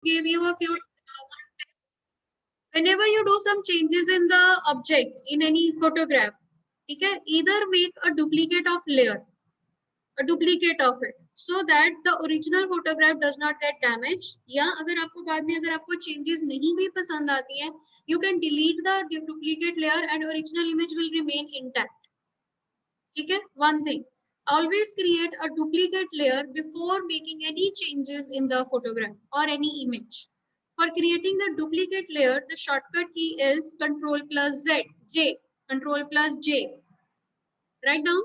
give you a few. Whenever you do some changes in the object in any photograph, okay, either make a duplicate of layer, a duplicate of it, so that the original photograph does not get damaged. या अगर आपको बाद में अगर आपको changes नहीं भी पसंद आती है, you can delete the duplicate layer and original image will remain intact. ठीक है? One thing, always create a duplicate layer before making any changes in the photograph or any image. For creating the duplicate layer, the shortcut key is Control plus J. Control plus J. Write down.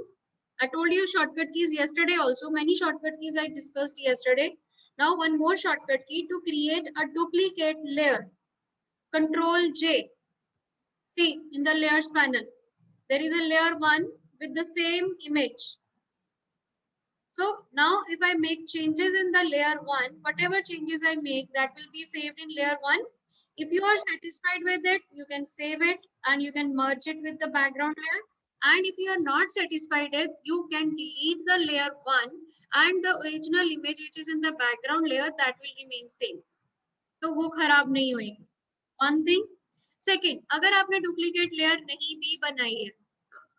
I told you shortcut keys yesterday also. Many shortcut keys I discussed yesterday. Now one more shortcut key to create a duplicate layer. Control J. See in the layers panel, there is a layer 1 with the same image. So now if I make changes in the layer 1, whatever changes I make, that will be saved in layer 1. If you are satisfied with it, you can save it and you can merge it with the background layer. And if you are not satisfied with it, you can delete the layer 1 and the original image which is in the background layer, that will remain same. तो वो खराब नहीं होएगी. One thing. Second, अगर आपने duplicate layer नहीं भी बनाई है,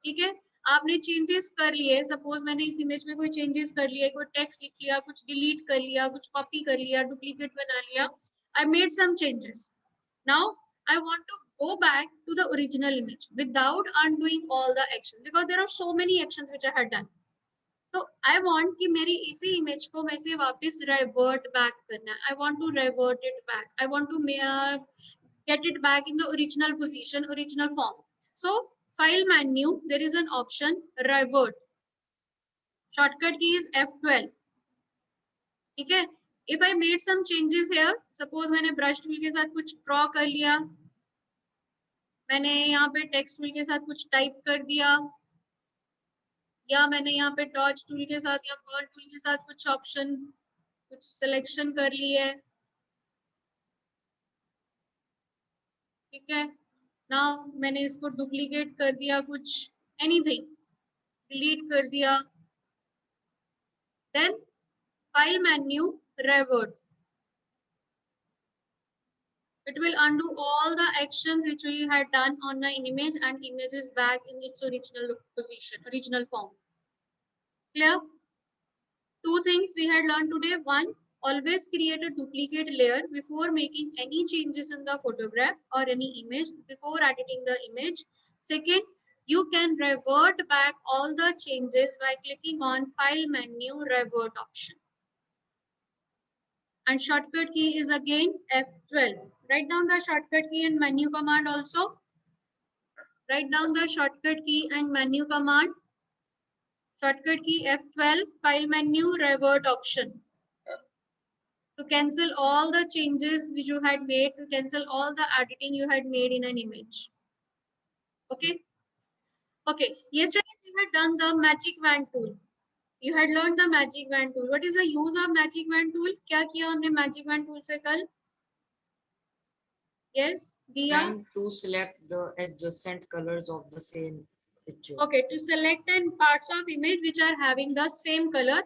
ठीक है, आपने चेंजेस कर लिए, सपोज मैंने इस इमेज में कोई चेंजेस कर लिए, कोई टेक्स्ट लिख लिया, कुछ डिलीट कर लिया, कुछ कॉपी कर लिया, डुप्लीकेट बना लिया, I made some changes. Now I want to go back to the original image without undoing all the actions because there are so many actions which I had done. So I want कि मेरी इसी image को मैं से वापस revert back करना है. I want to revert it back. I want to get it back in the original position, original form. So file menu, there is an option revert. Shortcut key is F12. ठीक है? If I made some changes here, suppose मैंने brush tool के साथ कुछ draw कर लिया, मैंने यहाँ पे text tool के साथ कुछ type कर दिया, या मैंने यहाँ पे torch tool के साथ या burn tool के साथ कुछ option, कुछ selection कर ली है, ठीक है? Now मैंने इसको duplicate कर दिया, कुछ anything, delete कर दिया, then file menu revert. It will undo all the actions which we had done on the image and image is back in its original position, original form. Clear? Two things we had learned today. One, always create a duplicate layer before making any changes in the photograph or any image, before editing the image. Second, you can revert back all the changes by clicking on File menu Revert option. And shortcut key is again F12. Write down the shortcut key and menu command also. Write down the shortcut key and menu command. Shortcut key F12, file menu, revert option. To cancel all the changes which you had made, to cancel all the editing you had made in an image. Okay? Okay, yesterday we had done the magic wand tool. You had learned the magic wand tool. What is the use of magic wand tool? क्या किया हमने magic wand tool से कल? Yes, Diya? And to select the adjacent colors of the same picture. Okay, to select and parts of image which are having the same color,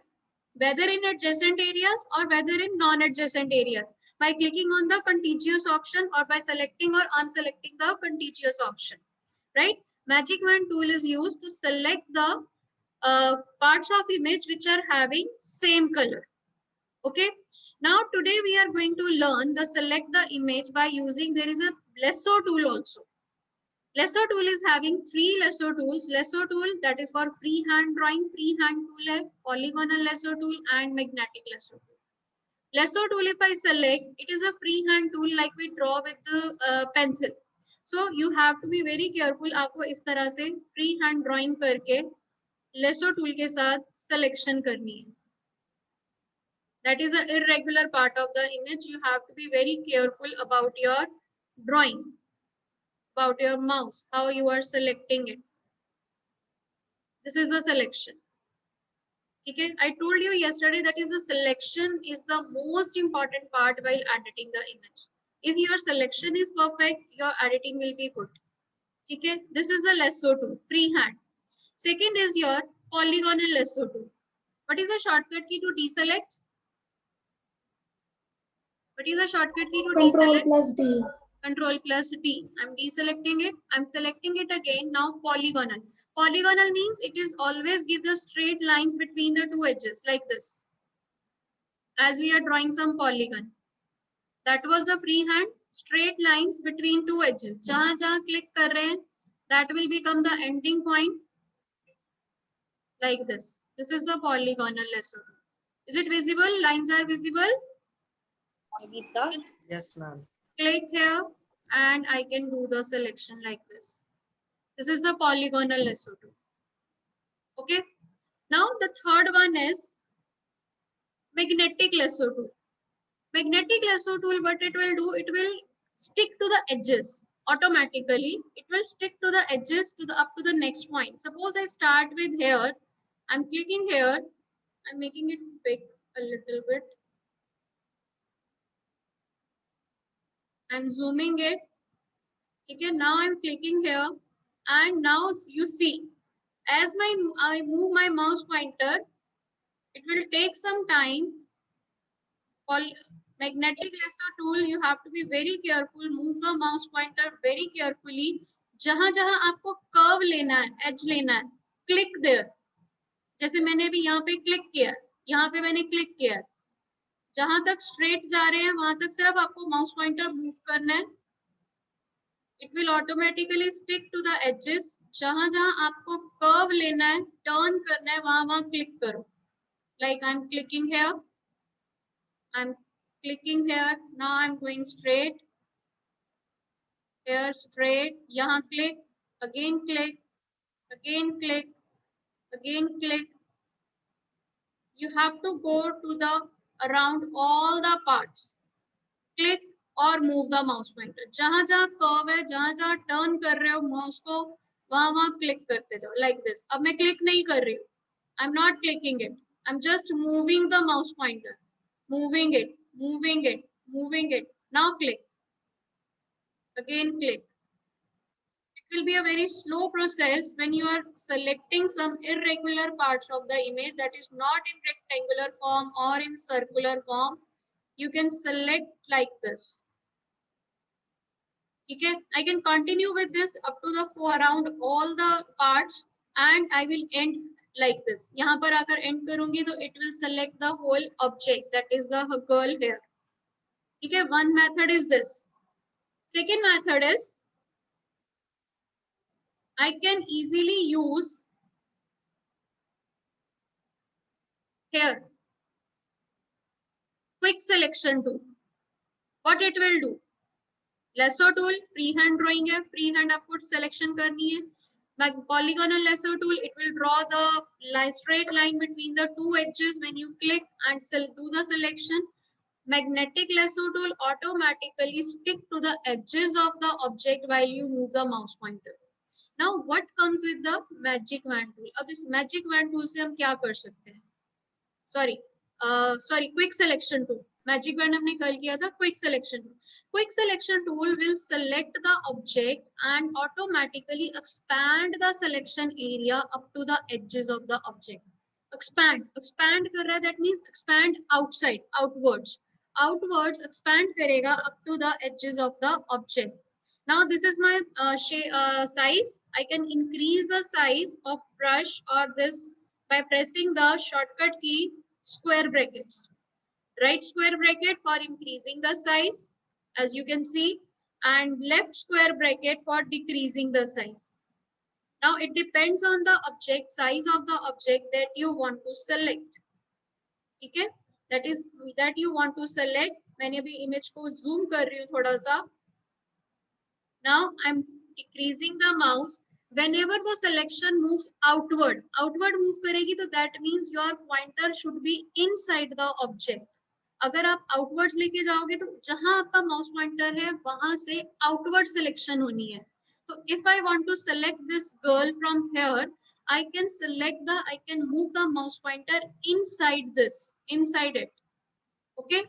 whether in adjacent areas or whether in non-adjacent areas, by clicking on the contiguous option or by selecting or unselecting the contiguous option, right? Magic wand tool is used to select the parts of image which are having same color. Okay. Now today we are going to learn the select the image by using, there is a lasso tool also. Lasso tool is having three lasso tools. Lasso tool that is for freehand drawing, freehand tool है, polygonal lasso tool and magnetic lasso tool. Lasso tool if I select, it is a freehand tool like we draw with the pencil. So you have to be very careful. आपको इस तरह से freehand drawing करके lasso tool के साथ selection करनी है. That is an irregular part of the image. You have to be very careful about your drawing, about your mouse, how you are selecting it. This is a selection. Okay, I told you yesterday that is the selection is the most important part while editing the image. If your selection is perfect, your editing will be good. Okay, this is the lasso tool, freehand. Second is your polygonal lasso tool. What is the shortcut key to deselect? What is the shortcut key to Control deselect? plus D. Control plus D. I'm deselecting it. I'm selecting it again. Now polygonal. Polygonal means it is always give the straight lines between the two edges like this. As we are drawing some polygon. That was the freehand. Straight lines between two edges. जहाँ जहाँ click कर रहे हैं, that will become the ending point like this. This is the polygonal lasso. Is it visible? Lines are visible. Yes, ma'am. Click here and I can do the selection like this. This is the polygonal lasso tool. Okay. Now the third one is magnetic lasso tool. Magnetic lasso tool, what it will do, it will stick to the edges automatically. It will stick to the edges to the up to the next point. Suppose I start with here. I'm clicking here. I'm making it big a little bit. I'm zooming it. Okay, now I'm clicking here. And now you see, as I move my mouse pointer, it will take some time. Magnetic lasso tool, you have to be very careful. Move the mouse pointer very carefully. जहां जहां आपको curve लेना है, as लेना है, click there. जैसे मैंने भी यहाँ पे क्लिक किया, यहाँ पे मैंने क्लिक किया. जहां तक स्ट्रेट जा रहे हैं वहां तक सिर्फ आपको माउस पॉइंटर मूव करना है. It will automatically stick to the edges. जहां जहां आपको कर्व लेना है, टर्न करना है, वहां वहां क्लिक करो. Like I'm clicking here. I'm clicking here. Now I'm going straight. Here straight. Yahan click. Again click. Again click. Again click. You have to go to the around all the parts. Click और move the mouse pointer. जहां जहां curve है, जहां जहां turn कर रहे हो mouse को, वहां वहां click करते जाओ like this. अब मैं click नहीं कर रही हूँ. I'm not clicking it. I'm just moving the mouse pointer. Moving it, moving it, moving it. Now click. Again click. It will be a very slow process when you are selecting some irregular parts of the image that is not in rectangular form or in circular form. You can select like this. Okay, I can continue with this up to the around all the parts and I will end like this. यहाँ पर आकर end करूँगी तो it will select the whole object, that is the girl here. Okay, one method is this. Second method is I can easily use here quick selection tool. What it will do? Lasso tool, freehand drawing है, freehand आपको selection करनी है. Polygonal lasso tool, it will draw the straight line between the two edges when you click and do the selection. Magnetic lasso tool automatically stick to the edges of the object while you move the mouse pointer. Now what comes with the magic wand tool? अब इस magic wand tool से हम क्या कर सकते हैं? Sorry, quick selection tool. Magic wand हमने कल किया था. Quick selection tool. Quick selection tool will select the object and automatically expand the selection area up to the edges of the object. Expand कर रहा है, that means expand outside, outwards. Outwards expand करेगा up to the edges of the object. Now this is my size. I can increase the size of brush or this by pressing the shortcut key square brackets. Right square bracket for increasing the size, as you can see, and left square bracket for decreasing the size. Now it depends on the object, size of the object that you want to select. Okay, that is that you want to select. मैंने अभी image को zoom कर रही हूँ थोड़ा सा. Now I'm decreasing the mouse. Whenever the selection moves outward move करेगी तो that means your pointer should be inside the object. अगर आप outwards लेके जाओगे तो जहां आपका mouse pointer है वहां से outward selection होनी है. So if I want to select this girl from here, I can move the mouse pointer inside it. Okay.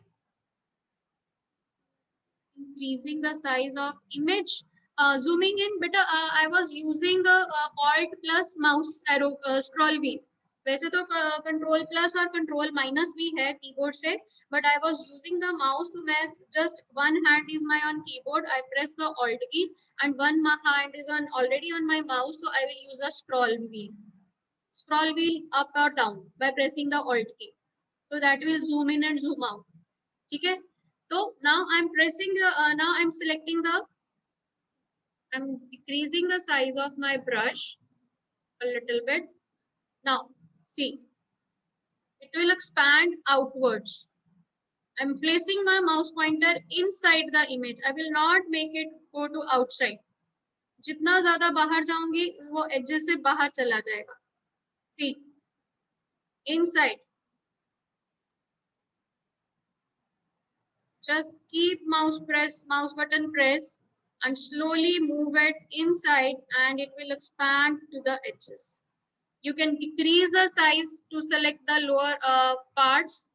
Increasing the size of image. Zooming in, better. I was using Alt plus mouse arrow scroll wheel. वैसे तो control plus और control minus भी है keyboard से, but I was using the mouse, तो मैं just one hand is my on keyboard, I press the alt key and one hand is on already on my mouse, so I will use a scroll wheel up or down by pressing the alt key, so that will zoom in and zoom out. ठीक है, तो now I'm pressing the now I'm selecting the, I'm decreasing the size of my brush a little bit. Now see, it will expand outwards. I'm placing my mouse pointer inside the image. I will not make it go to outside. जितना ज्यादा बाहर जाऊंगी वो edges से बाहर चला जाएगा. See, inside. Just keep mouse button press and slowly move it inside and it will expand to the edges. You can decrease the size to select the lower parts.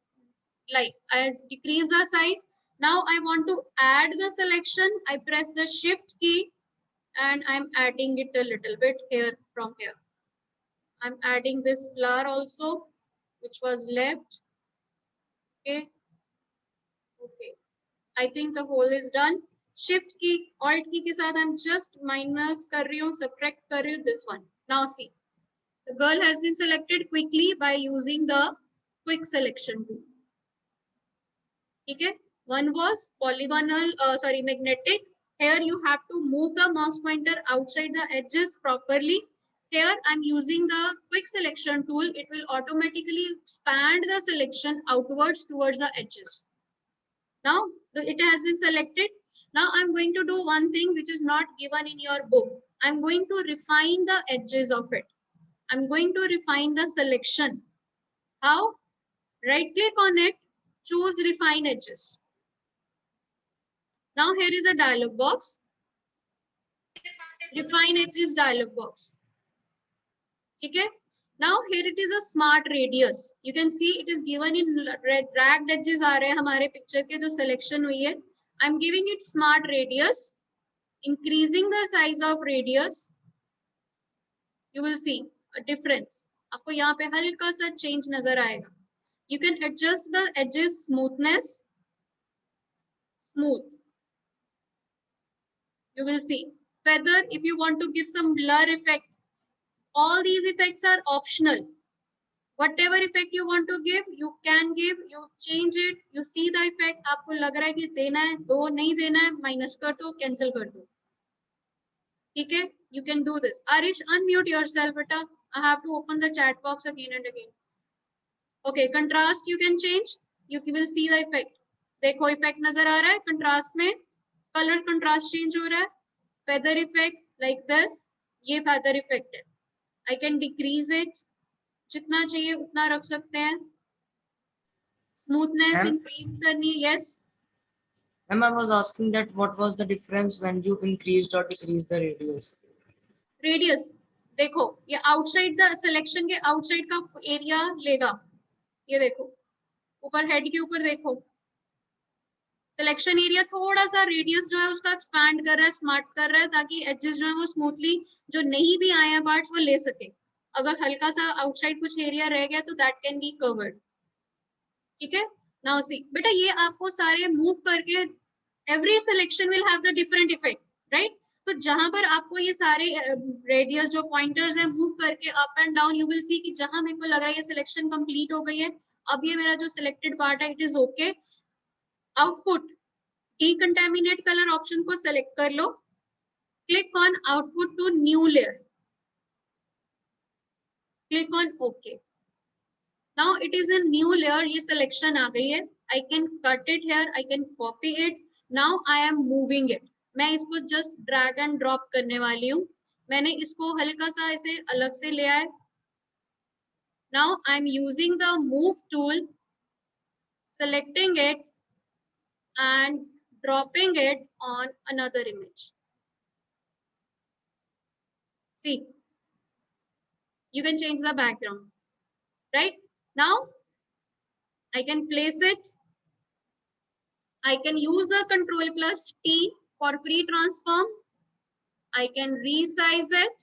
Like I decrease the size. Now I want to add the selection. I press the shift key and I'm adding it a little bit here from here. I'm adding this flower also, which was left. Okay. Okay. I think the whole is done. Shift key, Alt key के साथ I'm just minus कर रही हूँ, subtract कर रही हूँ this one. Now see, the girl has been selected quickly by using the quick selection tool. ठीक है? One was polygonal, magnetic. Here you have to move the mouse pointer outside the edges properly. Here I'm using the quick selection tool. It will automatically expand the selection outwards towards the edges. Now it has been selected. Now I'm going to do one thing which is not given in your book. I'm going to refine the edges of it. I'm going to refine the selection. How? Right click on it, choose refine edges. Now here is a dialog box. Refine edges dialog box. Okay. Now here it is a smart radius. You can see it is given in red, dragged edges are हमारे picture के जो selection हुई है. I'm giving it smart radius, increasing the size of radius. You will see a difference. आपको यहाँ पे हल्का सा change नजर आएगा. You can adjust the edges smoothness. Smooth. You will see. Feather, if you want to give some blur effect, all these effects are optional. Whatever effect you want to give, you can give, you change it, you see the effect, आपको लग रहा है कि देना है, दो नहीं देना है, minus कर दो, cancel कर दो. ठीक है? You can do this. Arish, unmute yourself, beta. I have to open the chat box again and again. Okay, contrast you can change. You will see the effect. देखो effect नजर आ रहा है, contrast में color contrast change हो रहा है. Feather effect like this, ये feather effect है. I can decrease it. जितना चाहिए उतना रख सकते हैं. Smoothness increase करनी, yes. Ma'am, I was asking that what was the difference when you increased or decreased the radius? Radius, देखो ये outside the selection के outside का area लेगा. ये देखो ऊपर head के ऊपर देखो. Selection area थोड़ा सा radius जो है उसका expand कर रहा है, smart कर रहा है ताकि edges जो है वो smoothly जो नहीं भी आए हैं parts वो ले सके. अगर हल्का सा outside कुछ area रह गया तो that can be covered. ठीक है? Now see, बेटा ये आपको सारे move करके every selection will have the different effect, right? तो जहां पर आपको ये सारे रेडियस जो पॉइंटर्स है मूव करके up and down, you will see कि जहां मेरे को लग रहा है ये सिलेक्शन कंप्लीट हो गई है, अब ये मेरा जो सिलेक्टेड पार्ट है it is okay. Output decontaminate colour option को सेलेक्ट कर लो, click on output to new layer, click on okay. Now it is a new layer, ये सिलेक्शन आ गई है. I can cut it here, I can copy it. Now I am moving it. मैं इसको just drag and drop करने वाली हूँ. मैंने इसको हल्का सा ऐसे अलग से लिया है. Now I am using the move tool, selecting it and dropping it on another image. See, you can change the background, right? Now I can place it. I can use the Control plus T for free transform. I can resize it.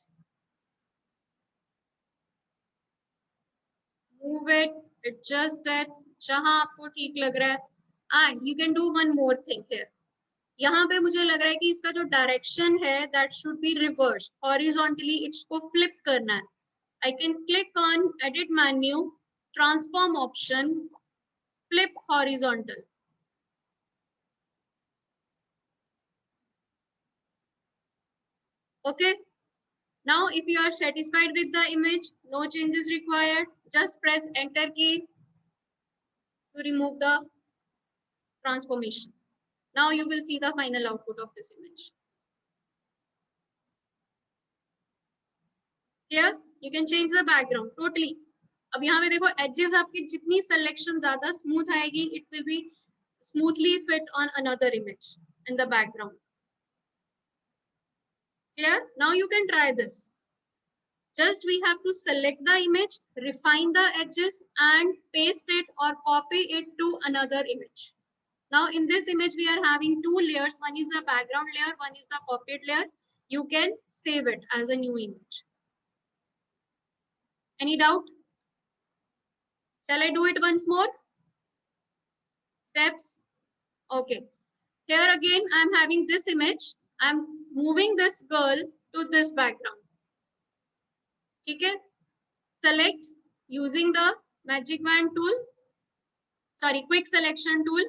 move it, adjust it, जहां आपको ठीक लग रहा है. And you can do one more thing here. यहाँ पे मुझे लग रहा है कि इसका जो डायरेक्शन है that should be reversed. Horizontally इसको flip करना है. I can click on edit menu, transform option, flip horizontal. Okay. Now, if you are satisfied with the image, no changes required. Just press enter key to remove the transformation. Now you will see the final output of this image. Clear? You can change the background totally. अब यहाँ पे देखो edges आपकी जितनी selection ज़्यादा smooth आएगी, it will be smoothly fit on another image in the background. Clear? Now you can try this. Just we have to select the image, refine the edges and paste it or copy it to another image. Now in this image, we are having two layers. One is the background layer, one is the copied layer. You can save it as a new image. Any doubt? Shall I do it once more? Steps. Okay. Here again, I'm having this image. I'm moving this girl to this background. Okay. Select using the magic wand tool. Sorry, quick selection tool.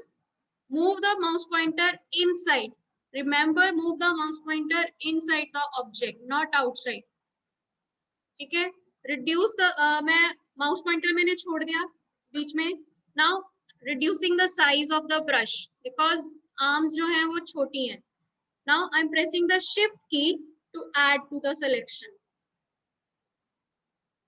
Move the mouse pointer inside. Remember, move the mouse pointer inside the object, not outside. ठीक है? Reduce the मैं mouse pointer मैंने छोड़ दिया बीच में. Now reducing the size of the brush because arms जो हैं वो छोटी हैं. Now I'm pressing the shift key to add to the selection.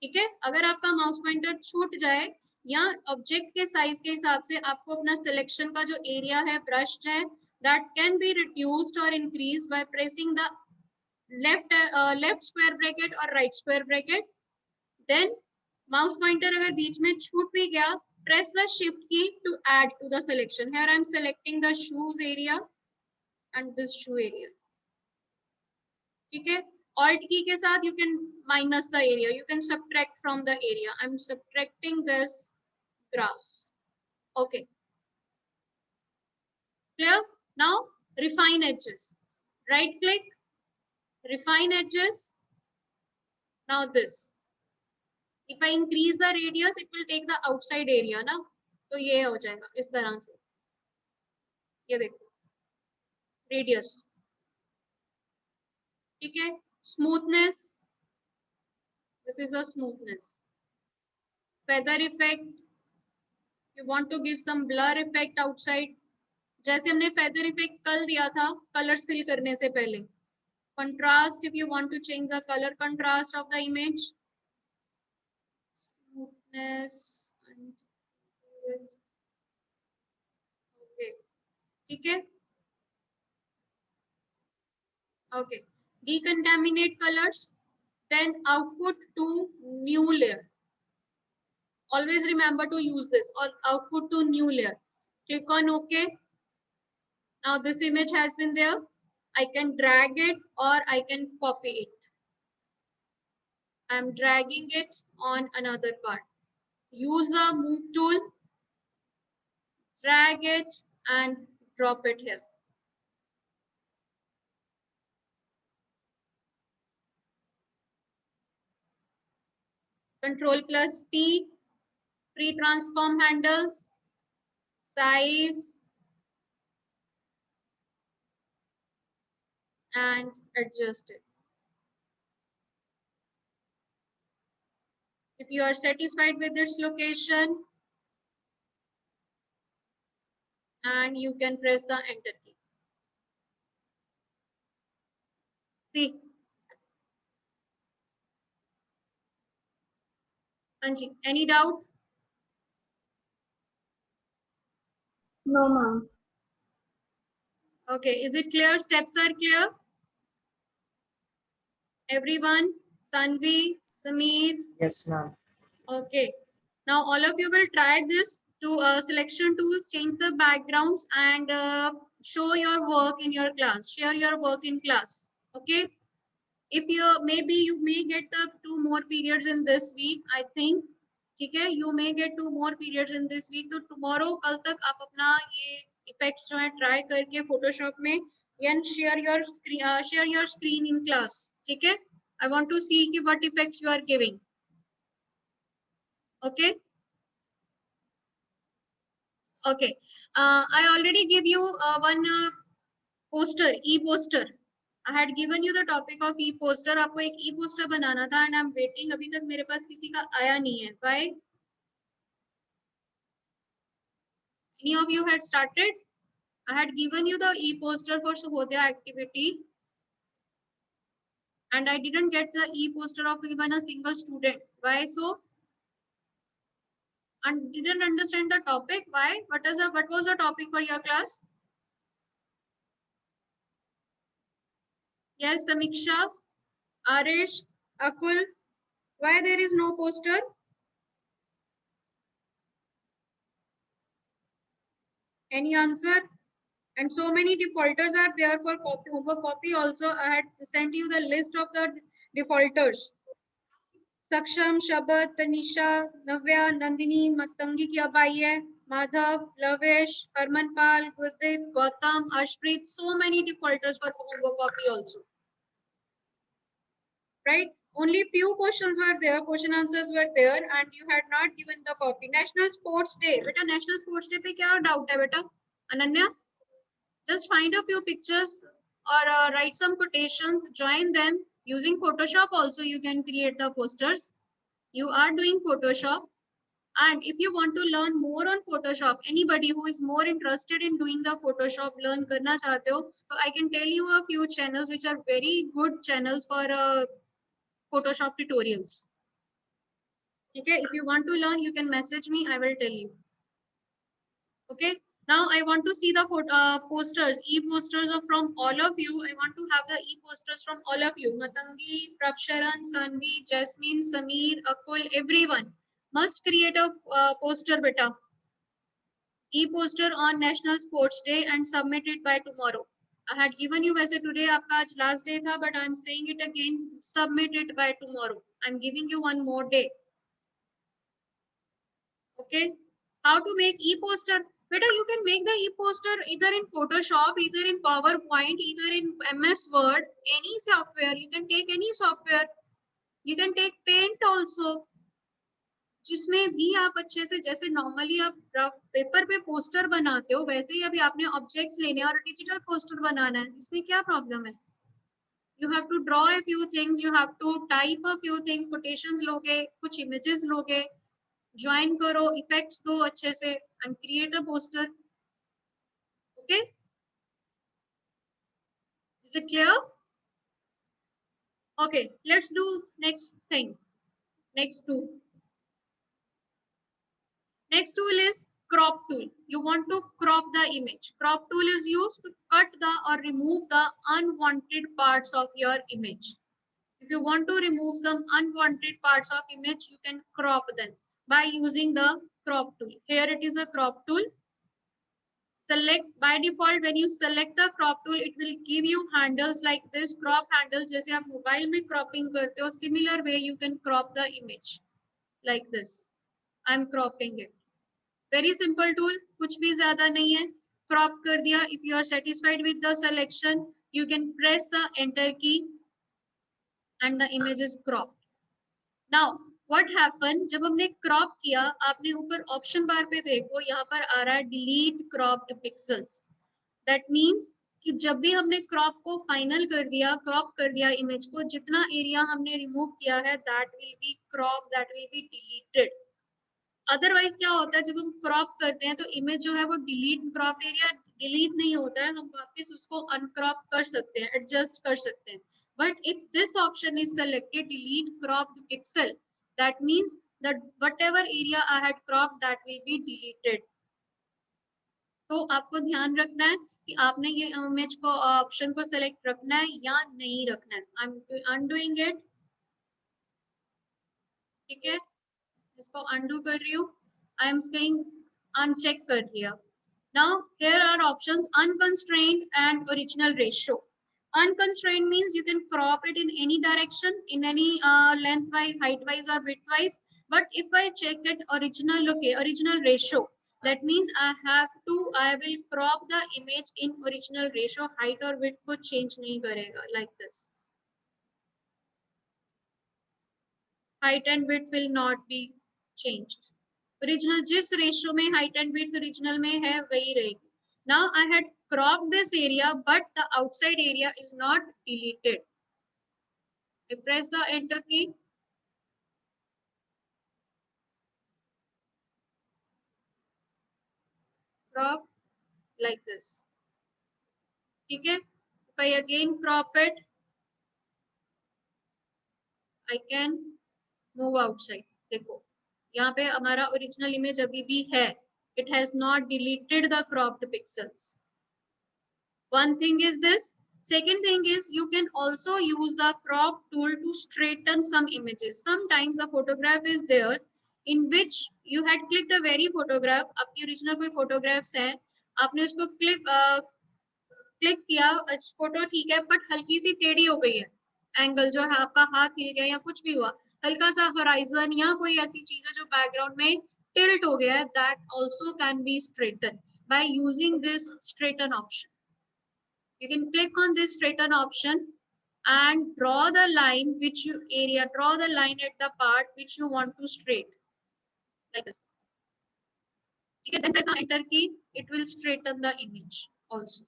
ठीक है? अगर आपका mouse pointer छूट जाए या ऑब्जेक्ट के साइज के हिसाब से आपको अपना सिलेक्शन का जो एरिया है ब्रश है that can be reduced or increased by pressing the left square bracket or right square bracket. Then mouse pointer अगर बीच में छूट भी गया, press the shift key to add to the selection. Here I'm selecting the shoes area and this shoe area. ठीक है? Alt key के साथ you can minus the area. You can subtract from the area. I'm subtracting this grass. Okay. Clear? Now refine edges. Right click, refine edges. Now this. If I increase the radius, it will take the outside area ना. तो ये हो जाएगा इस तरह से. ये देखो. Radius. ठीक है? Smoothness. This is a smoothness. Feather effect. You want to give some blur effect outside. जैसे हमने feather effect कल दिया था colors fill करने से पहले. Contrast, if you want to change the color contrast of the image. Smoothness. Okay. ठीक है? Okay. Decontaminate colors. Then output to new layer. Always remember to use this or output to new layer. Click on OK. Now this image has been there. I can drag it or I can copy it. I'm dragging it on another part. Use the move tool, drag it and drop it here. Control plus T, pre-transform handles, size, and adjust it. If you are satisfied with its location, and you can press the enter key. See. Anji, any doubt? No, ma'am. Okay, is it clear? Steps are clear? Everyone? Sanvi, Sameer? Yes, ma'am. Okay. Now all of you will try this to selection tools, change the backgrounds and show your work in your class. Share your work in class. Okay. If you maybe you may get the 2 more periods in this week, I think. ठीक है, you may get 2 more periods in this week. तो tomorrow कल तक आप अपना ये effects जो है try करके Photoshop में and share your screen in class. ठीक है, I want to see कि what effects you are giving. Okay. Okay. I already give you one poster, e-poster. I had given you the topic of e-poster. आपको एक e-poster बनाना था and I'm waiting. अभी तक मेरे पास किसी का आया नहीं है. Why? Any of you had started? I had given you the e-poster for Subhodaya activity. And I didn't get the e-poster of even a single student. Why so? And didn't understand the topic. Why? What was the topic for your class? Yes, Samiksha, Arish, Akul. Why there is no poster? Any answer? And so many defaulters are there for copy, homework copy also. I had sent you the list of the defaulters. Saksham, Shabad, Tanisha, Navya, Nandini, Matangi की अब आई है, Madhav, Lavesh, Harmanpal, Gurdeep, Gautam, Ashpreet, so many defaulters for homework copy also. Right? Only few questions were there, question answers were there, and you had not given the copy. National Sports Day. बेटा National Sports Day पे क्या doubt है बेटा? Ananya? Just find a few pictures or write some quotations, join them. Using Photoshop also you can create the posters. You are doing Photoshop. And if you want to learn more on Photoshop, anybody who is more interested in doing the Photoshop, learn karna chahte ho, so I can tell you a few channels which are very good channels for Photoshop tutorials. Okay, if you want to learn, you can message me, I will tell you. Okay, now I want to see the posters, e-posters from all of you. I want to have the e-posters from all of you. Matangi, Prabsharan, Sanvi, Jasmine, Sameer, Akul, everyone must create a poster beta. E-poster on National Sports Day and submit it by tomorrow. I had given you वैसे today आपका आज last day था, but I'm saying it again, submit it by tomorrow. I'm giving you one more day. Okay, how to make e-poster? Beta, you can make the e-poster either in Photoshop, either in PowerPoint, either in MS Word, any software. You can take any software. You can take Paint also. जिसमें भी आप अच्छे से जैसे normally आप paper पे poster बनाते हो वैसे ही अभी आपने ऑब्जेक्ट्स लेने और डिजिटल पोस्टर बनाना है, इसमें क्या प्रॉब्लम है? You have to draw a few things, you have to type a few things, quotations लोगे, कुछ इमेजेस लोगे, ज्वाइन करो, इफेक्ट्स दो अच्छे से and create a poster. Okay, is it clear? Okay, let's do next thing. Next tool. Next tool is crop tool. You want to crop the image. Crop tool is used to cut the or remove the unwanted parts of your image. If you want to remove some unwanted parts of image, you can crop them by using the crop tool. Here it is a crop tool. Select by default when you select the crop tool, it will give you handles like this. Crop handle जैसे आप mobile में cropping करते हो, similar way you can crop the image like this. I'm cropping it. Very simple tool, कुछ भी ज़्यादा नहीं है. Crop कर दिया. If you are satisfied with the selection, you can press the enter key and the image is cropped. Now, what happened? जब हमने crop किया, आपने ऊपर option bar पे देखो, यहाँ पर आ रहा है delete cropped pixels. That means कि जब भी हमने crop को final कर दिया, crop कर दिया image को, जितना area हमने remove किया है, that will be cropped, that will be deleted. Otherwise क्या होता है, जब हम क्रॉप करते हैं तो इमेज जो है वो क्रॉप्ड एरिया डिलीट नहीं होता है, हम वापस उसको अनक्रॉप कर सकते हैं, एडजस्ट कर सकते हैं. But if this option is selected delete cropped pixel, that means that whatever area I had cropped that will be deleted. तो आपको ध्यान रखना है कि आपने ये इमेज को ऑप्शन को सेलेक्ट रखना है या नहीं रखना है. I am undoing it. ठीक है, इसको अनडू कर रही हूँ. आई एम सेइंग अनचेक कर दिया. Now here are options unconstrained and original ratio. Unconstrained means you can crop it in any direction, in any length wise, height wise or width wise. But if I check at original ratio, that means I will crop the image in original ratio. Height or width को change नहीं करेगा, like this. Height and width will not be changed. Original जिस ratio में height and width original में है वही रहेगी. Now I had cropped this area, but the outside area is not deleted. I press the enter key. Crop like this. ठीक है? If I again crop it, I can move outside. देखो, यहाँ पे हमारा original image अभी भी है. It has not deleted the cropped pixels. One thing is this. Second thing is you can also use the crop tool to straighten some images. Sometimes a photograph is there in which you had clicked a very photograph. आपकी original कोई photographs हैं, आपने उसको click किया, photo ठीक है, but हल्की सी टेढ़ी हो गई है. एंगल जो है आपका हाथ हिल गया या कुछ भी हुआ, हल्का सा होराइजन या कोई ऐसी चीज है जो बैकग्राउंड में टिल्ट हो गया है, that also can be straighten by using this straighten option. You can click on this straighten option and draw the line at the part which you want to straight, like this. You can then press the enter key. It will straighten the image also.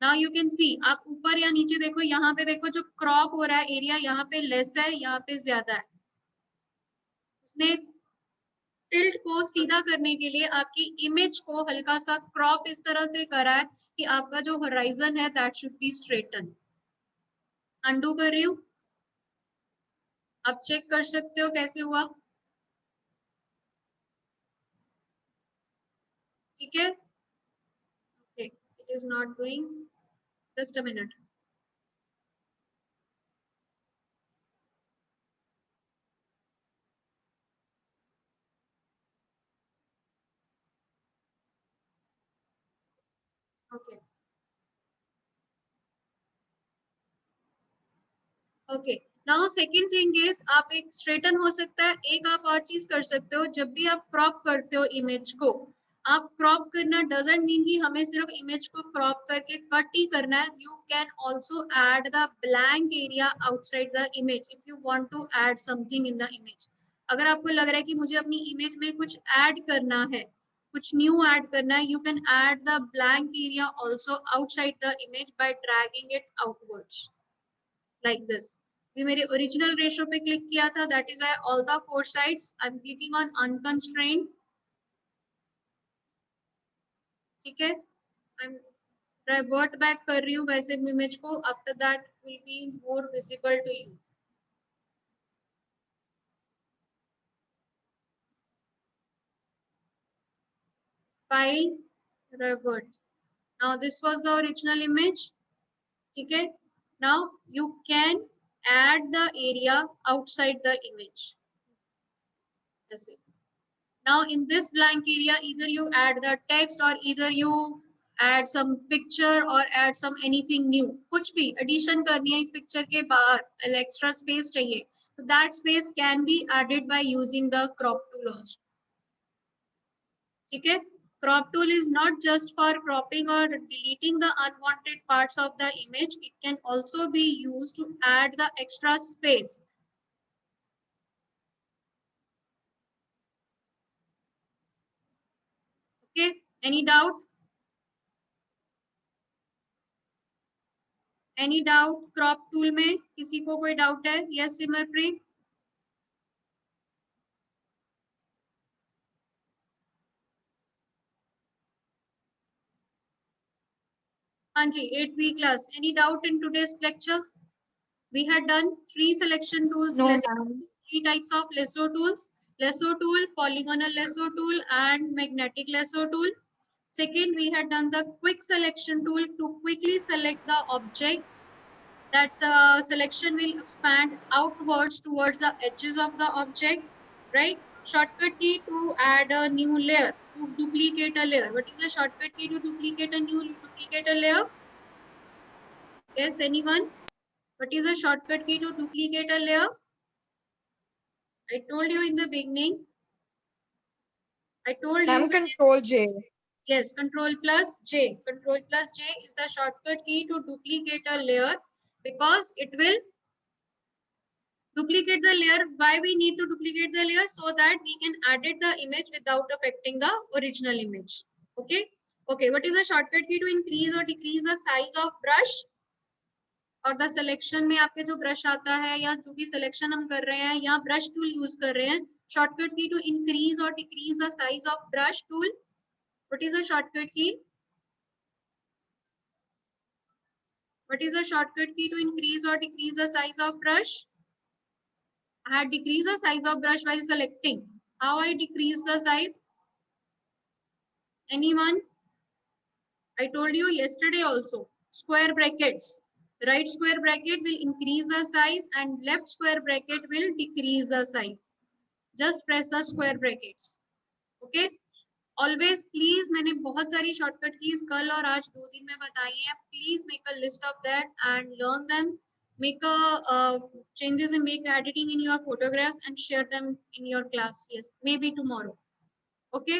Now you can see, आप ऊपर या नीचे देखो, यहाँ पे देखो जो crop हो रहा है एरिया, यहाँ पे लेस है, यहाँ पे ज्यादा है. उसने टिल्ट को सीधा करने के लिए आपकी इमेज को हल्का सा क्रॉप इस तरह से करा है कि आपका जो होराइजन है that should be straighten. Undo कर रही हूँ, आप चेक कर सकते हो कैसे हुआ. ठीक है, okay, it is not doing, just a minute. Okay okay, now second thing is, आप एक स्ट्रेटन हो सकता है. एक आप और चीज कर सकते हो, जब भी आप क्रॉप करते हो इमेज को, आप क्रॉप करना डजंट मीन कि हमें सिर्फ इमेज को क्रॉप करके कट ही करना है. You can also add the blank area outside the image if you want to add something in the image. अगर आपको लग रहा है कि मुझे अपनी इमेज में कुछ ऐड करना है, कुछ न्यू ऐड करना है, you can add the blank area also outside the image by dragging it outwards like this. भी मेरे ओरिजिनल रेशो पे क्लिक किया था, that is why all the four sides I am clicking on unconstrained. ठीक है, I am revert back कर रही हूँ वैसे इमेज को. After that will be more visible to you. File, revert. Now this was the original image. ठीक है, now you can add the area outside the image. That's it. Now in this blank area, either you add the text or either you add some picture or add some anything new. कुछ भी addition करनी है इस picture के बाहर, extra space चाहिए, so that space can be added by using the crop tool also. ठीक है, crop tool is not just for cropping or deleting the unwanted parts of the image. It can also be used to add the extra space. Okay, any doubt? Any doubt crop tool में किसी को कोई doubt है? Yes, Simmerpreet? हाँ जी, 8th class. Any doubt in today's lecture? We had done 3 selection tools. No, Lasso, ma'am. 3 types of lasso tools: lasso tool, polygonal lasso tool, and magnetic lasso tool. Second, we had done the quick selection tool to quickly select the objects. That selection will expand outwards towards the edges of the object, right? Shortcut key to add a new layer, to duplicate a layer. What is the shortcut key to duplicate a layer? Yes, anyone? What is the shortcut key to duplicate a layer? I told you in the beginning. I told Ma'am, you. control J. Yes, Control plus J. Control plus J is the shortcut key to duplicate a layer because it will duplicate the layer. Why we need to duplicate the layer? So that we can edit the image without affecting the original image. Okay. Okay. What is the shortcut key to increase or decrease the size of brush? और the selection में आपके जो brush आता है या जो भी selection हम कर रहे हैं या ब्रश टूल यूज कर रहे हैं, शॉर्टकट की टू इंक्रीज और decrease the size of brush tool. What is the shortcut की? What is the shortcut key to increase or decrease the size of brush? I had decreased the size of brush while selecting. How I decrease the size? Anyone? I told you yesterday also. Square brackets. Right square bracket will increase the size and left square bracket will decrease the size. Just press the square brackets. Okay? Always please, मैंने बहुत सारी shortcut keys कल और आज 2 दिन में बताई हैं. Please make a list of that and learn them. Make a changes and make editing in your photographs and share them in your class. Yes, maybe tomorrow. Okay.